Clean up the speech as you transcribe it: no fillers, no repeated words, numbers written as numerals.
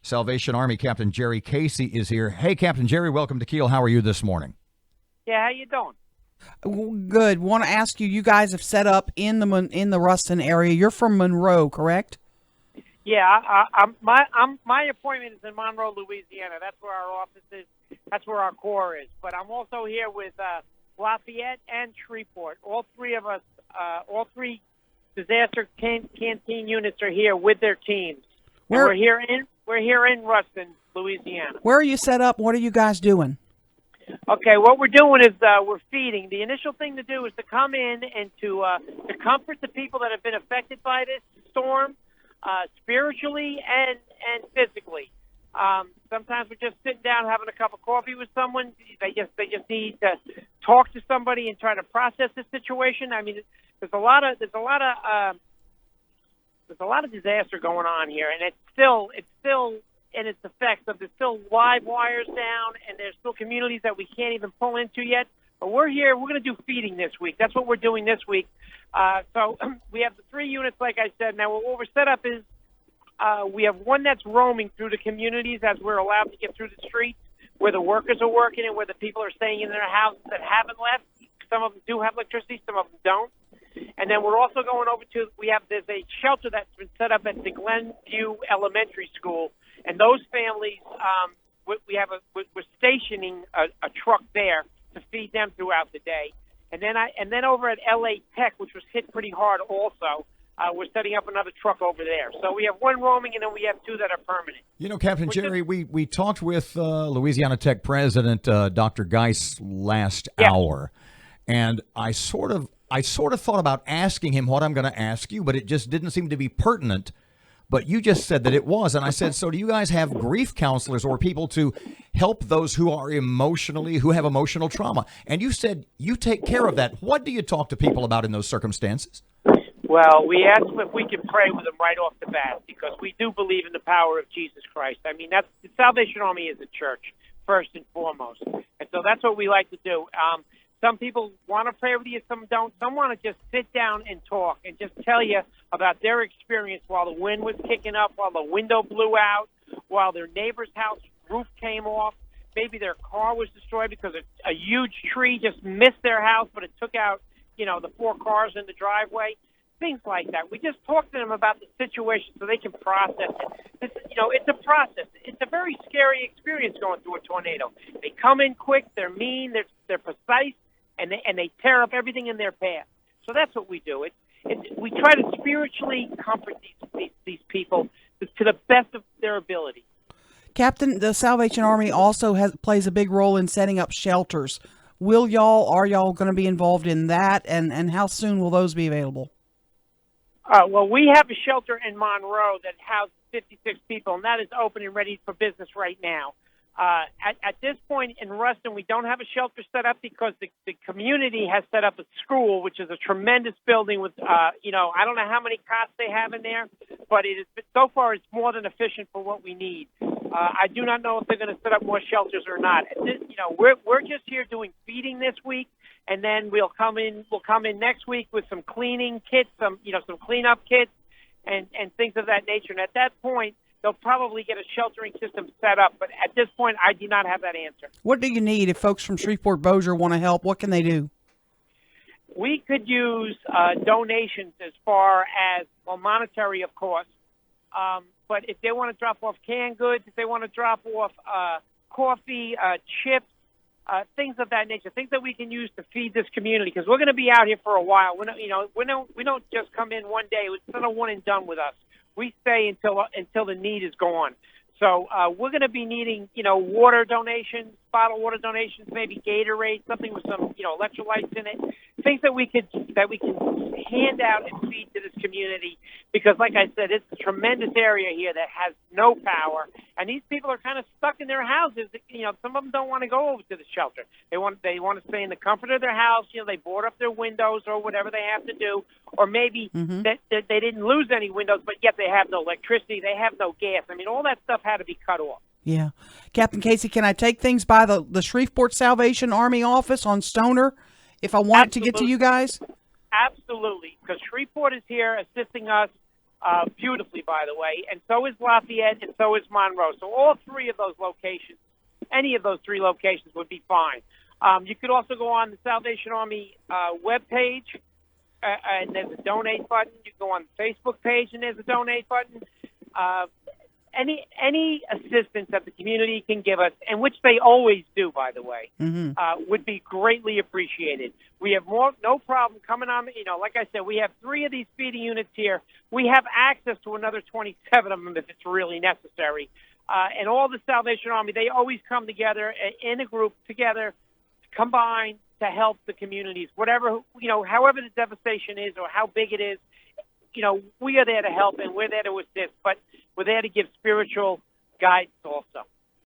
Salvation Army Captain Jerry Casey is here. Hey, Captain Jerry, welcome to Kiel. How are you this morning? Yeah, how you doing? Good. Want to ask you? You guys have set up in the Ruston area. You're from Monroe, correct? Yeah, my appointment is in Monroe, Louisiana. That's where our office is. That's where our core is. But I'm also here with Lafayette and Shreveport. All three of us, all three disaster canteen units are here with their teams. We're here in Ruston, Louisiana. Where are you set up? What are you guys doing? Okay, what we're doing is we're feeding. The initial thing to do is to come in and to comfort the people that have been affected by this storm, spiritually and physically. Sometimes we're just sitting down having a cup of coffee with someone. They just need to talk to somebody and try to process the situation. I mean, there's a lot of disaster going on here, and it's still in its effects. Of there's still live wires down, and there's still communities that we can't even pull into yet. But we're here. We're going to do feeding this week. That's what we're doing this week. So we have the 3 units, like I said. Now, what we're set up is we have one that's roaming through the communities as we're allowed to get through the streets, where the workers are working and where the people are staying in their houses that haven't left. Some of them do have electricity, some of them don't. And then we're also going over to, there's a shelter that's been set up at the Glenview Elementary School. And those families, we're stationing a truck there to feed them throughout the day. And then over at LA Tech, which was hit pretty hard also, we're setting up another truck over there. So we have one roaming, and then we have 2 that are permanent. You know, Captain Jerry, we talked with Louisiana Tech President Dr. Geis last hour, and I sort of thought about asking him what I'm going to ask you, but it just didn't seem to be pertinent. But you just said that it was, and I said, so do you guys have grief counselors or people to help those who have emotional trauma? And you said you take care of that. What do you talk to people about in those circumstances? Well, we ask them if we can pray with them right off the bat, because we do believe in the power of Jesus Christ. I mean, that's the Salvation Army is a church, first and foremost. And so that's what we like to do. Some people want to pray with you, some don't. Some want to just sit down and talk and just tell you about their experience while the wind was kicking up, while the window blew out, while their neighbor's house roof came off. Maybe their car was destroyed because a huge tree just missed their house, but it took out, the 4 cars in the driveway. Things like that. We just talk to them about the situation so they can process it. It's a process. It's a very scary experience going through a tornado. They come in quick. They're mean. They're precise. And they tear up everything in their path. So that's what we do. We try to spiritually comfort these people to the best of their ability. Captain, the Salvation Army also plays a big role in setting up shelters. Are y'all going to be involved in that? And how soon will those be available? Well, we have a shelter in Monroe that houses 56 people, and that is open and ready for business right now. At this point in Ruston, we don't have a shelter set up because the community has set up a school, which is a tremendous building with, I don't know how many cots they have in there, but so far it's more than efficient for what we need. I do not know if they're going to set up more shelters or not. We're just here doing feeding this week, and then we'll come in next week with some cleaning kits, some cleanup kits, and things of that nature. And at that point, they'll probably get a sheltering system set up. But at this point, I do not have that answer. What do you need if folks from Shreveport-Bossier want to help? What can they do? We could use donations as far as, monetary, of course. But if they want to drop off canned goods, if they want to drop off coffee, chips, things of that nature, things that we can use to feed this community, because we're going to be out here for a while. We don't just come in one day. It's not a one and done with us. We stay until the need is gone. So we're going to be needing, water donations, bottled water donations, maybe Gatorade, something with some, electrolytes in it, things that we can hand out and feed to this community. Because, like I said, it's a tremendous area here that has no power, and these people are kind of stuck in their houses. Some of them don't want to go over to the shelter. They want to stay in the comfort of their house. They board up their windows or whatever they have to do, or maybe that they didn't lose any windows, but yet they have no electricity, they have no gas. I mean, all that stuff had to be cut off. Yeah. Captain Casey, can I take things by the Shreveport Salvation Army office on Stoner if I want to get to you guys? Absolutely, because Shreveport is here assisting us beautifully, by the way, and so is Lafayette, and so is Monroe. So all three of those locations, any of those three locations would be fine. You could also go on the Salvation Army webpage, and there's a donate button. You can go on the Facebook page, and there's a donate button. Any assistance that the community can give us, and which they always do, by the way, would be greatly appreciated. We have no problem coming on. Like I said, we have 3 of these feeding units here. We have access to another 27 of them if it's really necessary. And all the Salvation Army, they always come together in a group together, combine to help the communities. Whatever, however the devastation is or how big it is, we are there to help and we're there to assist, but we're there to give spiritual guidance also.